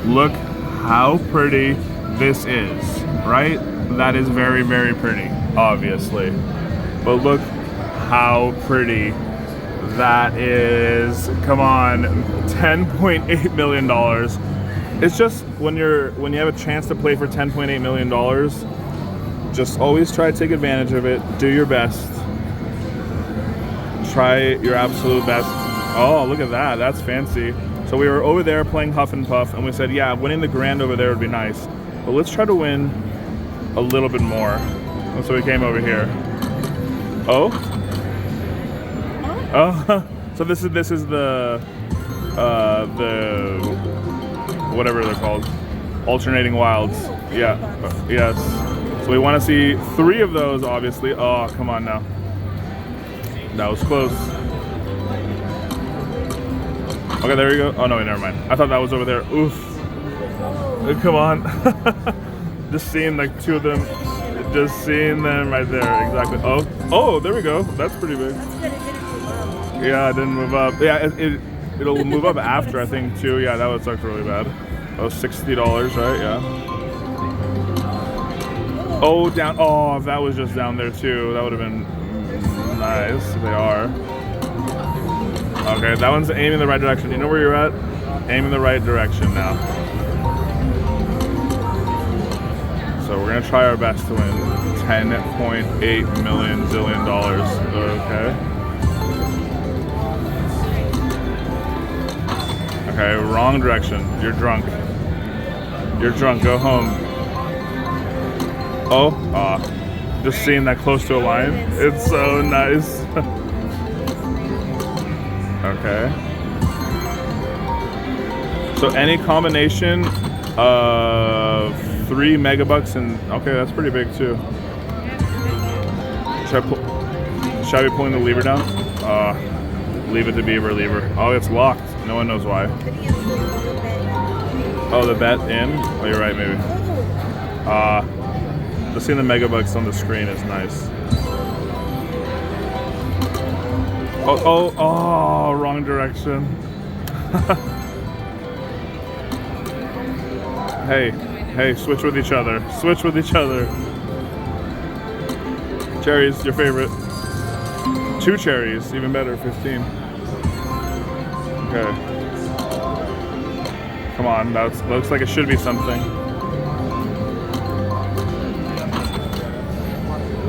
Look how pretty this is, right? That is very, very pretty, obviously. But look how pretty that is. Come on, $10.8 million. It's just when you have a chance to play for $10.8 million, just always try to take advantage of it. Do your best. Try your absolute best. Oh, look at that. That's fancy. So we were over there playing Huff and Puff, and we said, yeah, winning the grand over there would be nice. But let's try to win a little bit more. And so we came over here. Oh? Oh. So this is the whatever they're called. Alternating wilds. Yeah. Yes. So we want to see 3 of those, obviously. Oh, come on now. That was close. Okay, there you go. Oh, no, never mind. I thought that was over there. Oof. Come on. Just seeing like 2 of them. Just seeing them right there. Exactly. Oh, there we go. That's pretty big. Yeah, it didn't move up. Yeah, it'll move up after, I think, too. Yeah, that would suck really bad. That was $60, right? Yeah. Oh, down. Oh, if that was just down there, too, that would have been nice. They are. Okay, that one's aiming in the right direction. You know where you're at? Aim in the right direction now. So we're gonna try our best to win $10.8 million zillion. Okay. Okay, wrong direction. You're drunk. You're drunk. Go home. Oh, just seeing that close to a line. It's so nice. Okay. So any combination of 3 megabucks and okay, that's pretty big too. Should I be pulling the lever down? Leave it to Beaver lever. Oh, it's locked. No one knows why. Oh, the bet in? Oh, you're right, maybe. Just seeing the megabucks on the screen is nice. Oh, wrong direction. Hey, switch with each other. Switch with each other. Cherries, your favorite. 2 cherries, even better, 15. Okay. Come on, that looks like it should be something.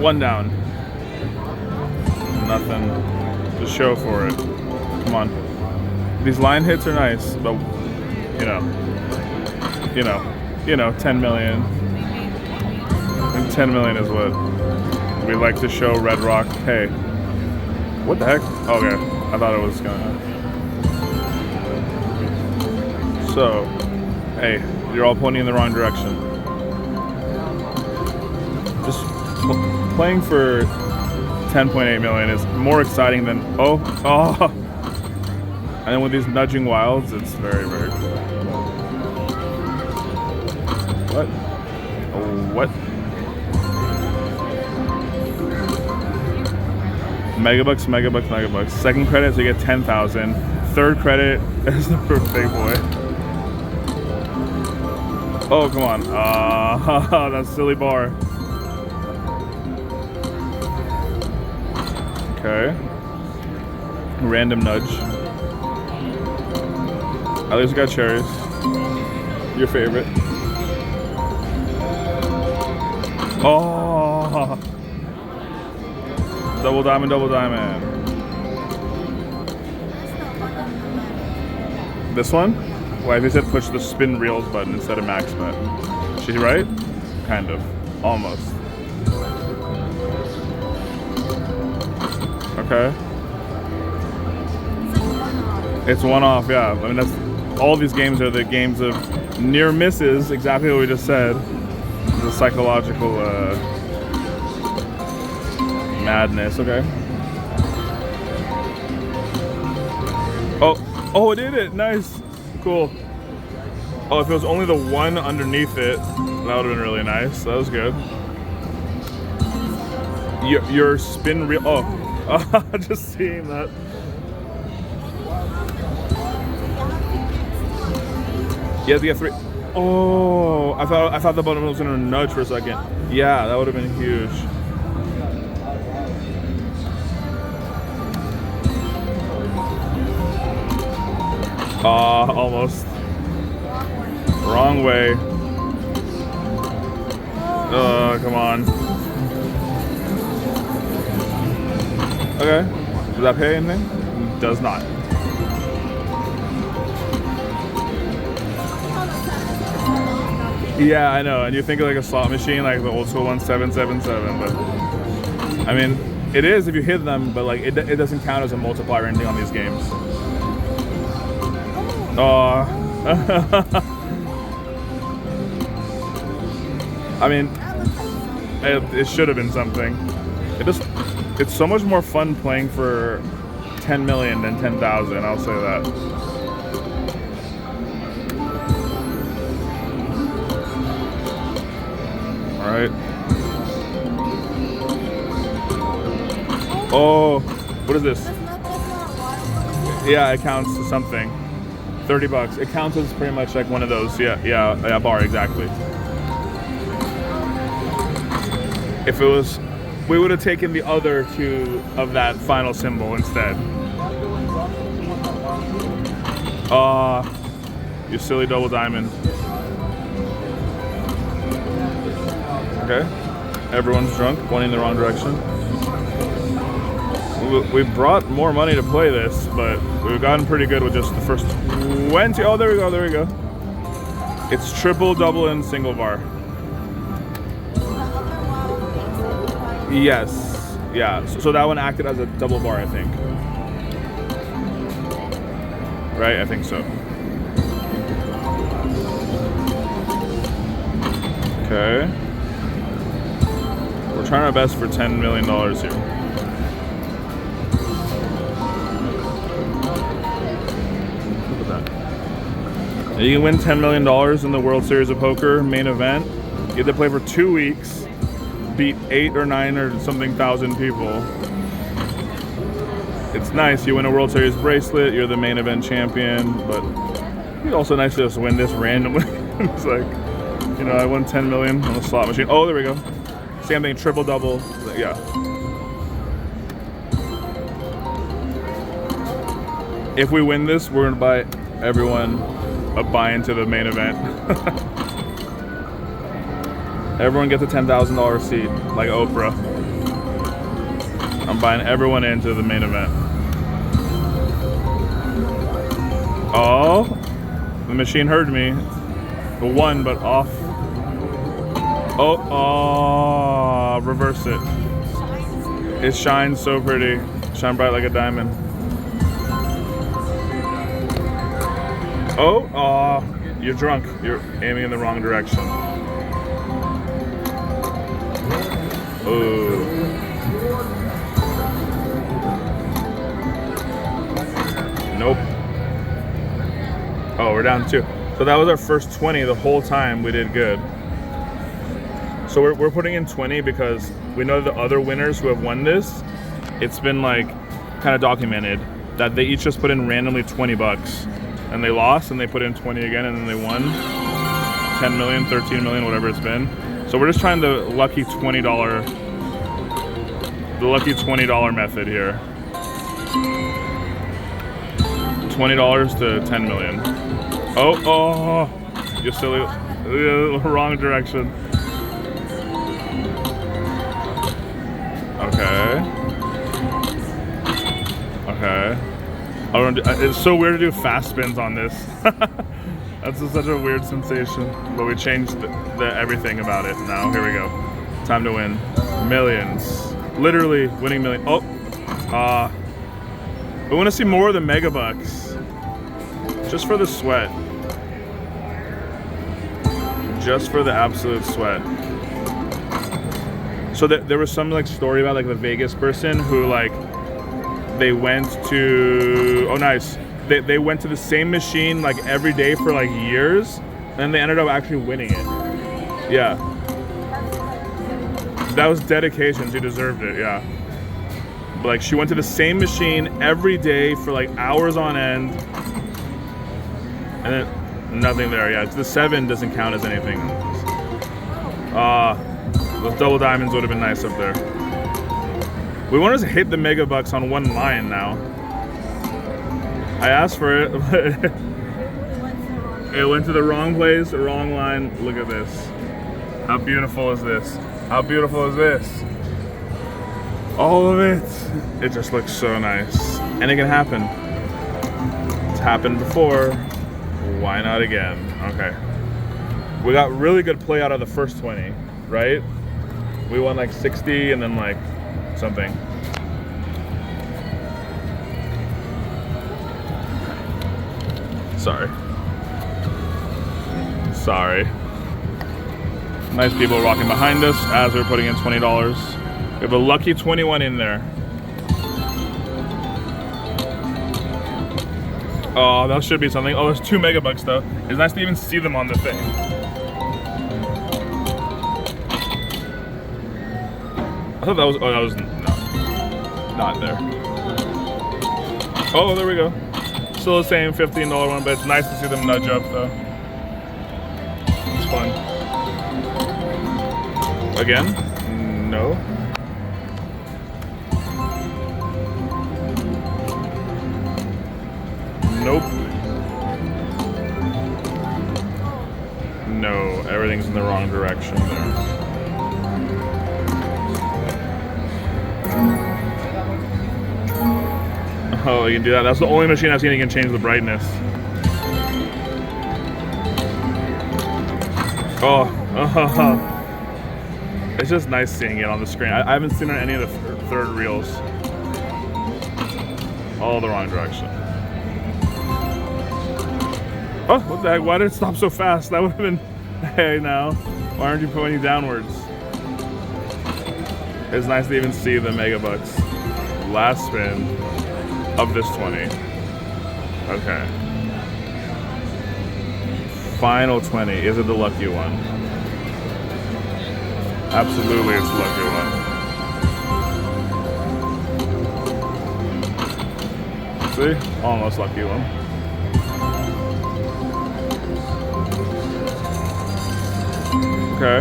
1 down. Nothing. Just show for it. Come on. These line hits are nice, but you know, 10 million. And 10 million is what we like to show Red Rock. Hey, what the heck? Okay, I thought it was gonna. So, hey, you're all pointing in the wrong direction. Just playing for 10.8 million is more exciting than oh. And then with these nudging wilds, it's very, very cool. What? Megabucks. Second credit, so you get 10,000. Third credit is the big boy. Oh, come on. That's silly bar. Okay. Random nudge. At least we got cherries. Your favorite. Oh! Double diamond. This one? Why, they said push the spin reels button instead of max bet. She's right? Kind of. Almost. Okay. It's 1 off, yeah. I mean, that's all these games are the games of near misses, exactly what we just said. The psychological madness, okay. Oh, it did it, nice, cool. Oh, if it was only the 1 underneath it, that would have been really nice. That was good. Your spin reel, just seeing that. You have to get 3. Oh, I thought the bottom was gonna nudge for a second. Yeah, that would have been huge. Almost. Wrong way. Come on. Okay. Does that pay anything? Does not. Yeah, I know. And you think of like a slot machine, like the old school one, 777, but I mean, it is if you hit them, but like it doesn't count as a multiplier or anything on these games. I mean, it should have been something. It's so much more fun playing for 10 million than 10,000. I'll say that. All right. Oh, what is this? Yeah, it counts as something. $30. It counts as pretty much like one of those. Yeah, bar, exactly. If it was, we would have taken the other two of that final symbol instead. You silly double diamond. Okay, everyone's drunk, pointing in the wrong direction. We brought more money to play this, but we've gotten pretty good with just the first 20. Oh, there we go. It's triple, double, and single bar. Yes, yeah. So that one acted as a double bar, I think. Right, I think so. Okay. We're trying our best for $10 million here. You can win $10 million in the World Series of Poker main event. You have to play for 2 weeks, beat 8 or 9 or something thousand people. It's nice. You win a World Series bracelet. You're the main event champion. But it's also nice to just win this randomly. It's like, you know, I won 10 million on the slot machine. Oh, there we go. Same thing, triple double. Yeah. If we win this, we're gonna buy everyone a buy into the main event. Everyone gets a $10,000 seat, like Oprah. I'm buying everyone into the main event. Oh, the machine heard me. The one, but off. Oh, reverse it. It shines so pretty. Shine bright like a diamond. Oh, you're drunk. You're aiming in the wrong direction. Oh. Nope. Oh, we're down 2. So that was our first 20 the whole time. We did good. So we're putting in 20 because we know the other winners who have won this, it's been like kind of documented that they each just put in randomly $20 and they lost and they put in 20 again and then they won 10 million, 13 million, whatever it's been. So we're just trying the lucky $20 method here. $20 to 10 million. Oh, you silly, wrong direction. Okay. It's so weird to do fast spins on this. That's such a weird sensation. But we changed the everything about it now. Here we go. Time to win millions. Literally winning millions. Oh, we want to see more of the mega bucks. Just for the sweat. Just for the absolute sweat. So there was some like story about like the Vegas person who like they went to, oh nice, they went to the same machine like every day for like years and they ended up actually winning it. Yeah, that was dedication. She deserved it. Yeah, but like she went to the same machine every day for like hours on end and then Nothing there, yeah. The 7 doesn't count as anything. Those double diamonds would have been nice up there. We want to hit the mega bucks on one line now. I asked for it, but it went to the wrong place, the wrong line. Look at this. How beautiful is this? How beautiful is this? All of it. It just looks so nice. And it can happen. It's happened before. Why not again? Okay. We got really good play out of the first 20, right? We won like 60 and then like something. Sorry. Nice people rocking behind us as we're putting in $20. We have a lucky 21 in there. Oh, that should be something. Oh, there's 2 megabucks though. It's nice to even see them on the thing. I thought that was, oh, that was not there. Oh, there we go. Still the same $15 one, but it's nice to see them nudge up though. It's fun. Again? No. Nope. No, everything's in the wrong direction there. Oh, you can do that. That's the only machine I've seen you can change the brightness. Oh. It's just nice seeing it on the screen. I haven't seen it on any of the third reels. All the wrong direction. Oh, what the heck? Why did it stop so fast? That would have been, hey now, why aren't you pointing downwards? It's nice to even see the megabucks. Last spin of this 20. Okay. Final 20. Is it the lucky one? Absolutely, it's the lucky one. See? Almost lucky one. Okay.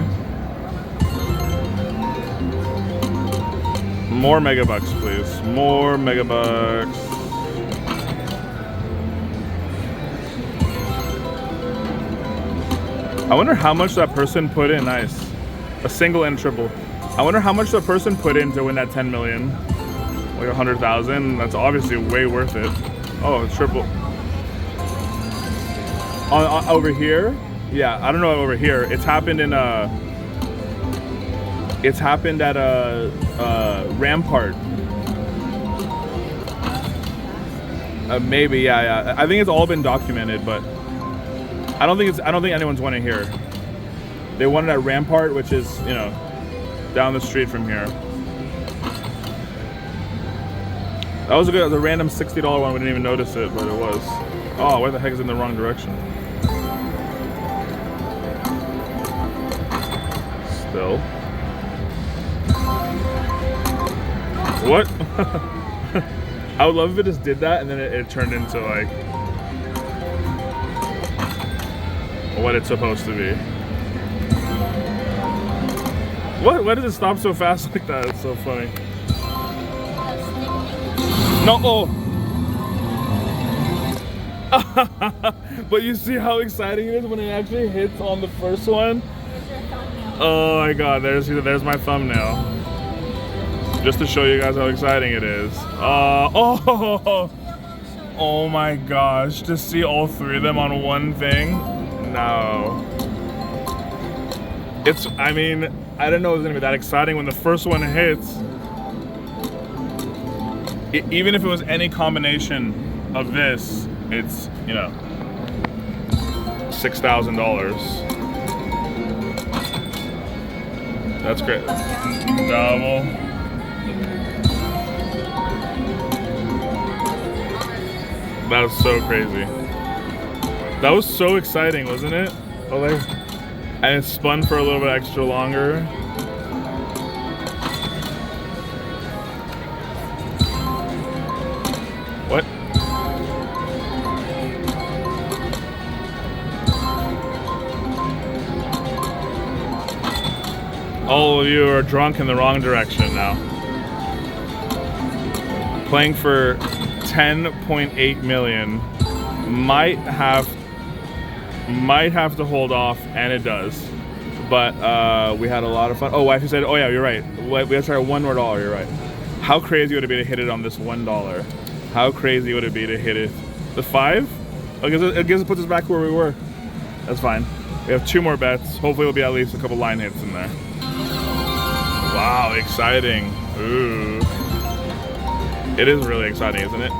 More megabucks, please. More megabucks. I wonder how much that person put in. Nice. A single and triple. I wonder how much that person put in to win that 10 million. Like 100,000. That's obviously way worth it. Oh, triple. Over here? Yeah, I don't know over here. It's happened in a. It's happened at a Rampart. Maybe, yeah. I think it's all been documented, but I don't think anyone's won it here. They won it at Rampart, which is, you know, down the street from here. That was a random $60 one. We didn't even notice it, but it was. Oh, where the heck is it in the wrong direction? Still. What? I would love if it just did that and then it turned into like what it's supposed to be. What? Why does it stop so fast like that? It's so funny. No. Oh. But you see how exciting it is when it actually hits on the first one? Oh my god, there's my thumbnail. Just to show you guys how exciting it is. Oh my gosh, to see all 3 of them on one thing? No. I mean, I didn't know it was gonna be that exciting when the first one hits. Even if it was any combination of this, it's, you know, $6,000. That's great. Double. That was so crazy. That was so exciting, wasn't it? Oh, and it spun for a little bit extra longer. What? All of you are drunk in the wrong direction now. Playing for 10.8 million. Might have to hold off, and it does. But we had a lot of fun. Oh, wifey said, oh yeah, you're right. We have to try $1 more, you're right. How crazy would it be to hit it on this $1? How crazy would it be to hit it? The 5? I guess it puts us back where we were. That's fine. We have 2 more bets. Hopefully it'll be at least a couple line hits in there. Wow, exciting. Ooh. It is really exciting, isn't it?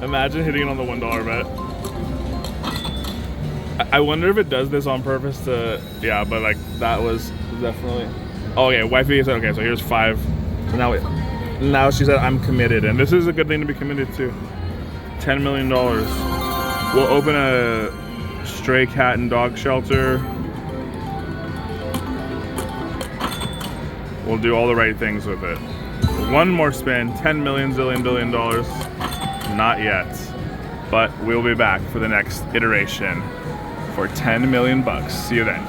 Imagine hitting it on the $1 bet. I wonder if it does this on purpose to, yeah, but like that was definitely. Oh yeah, wifey said, okay, so here's 5. So now she said I'm committed, and this is a good thing to be committed to. $10 million. We'll open a stray cat and dog shelter. We'll do all the right things with it. 1 more spin, 10 million zillion billion dollars. Not yet, but we'll be back for the next iteration for 10 million bucks. See you then.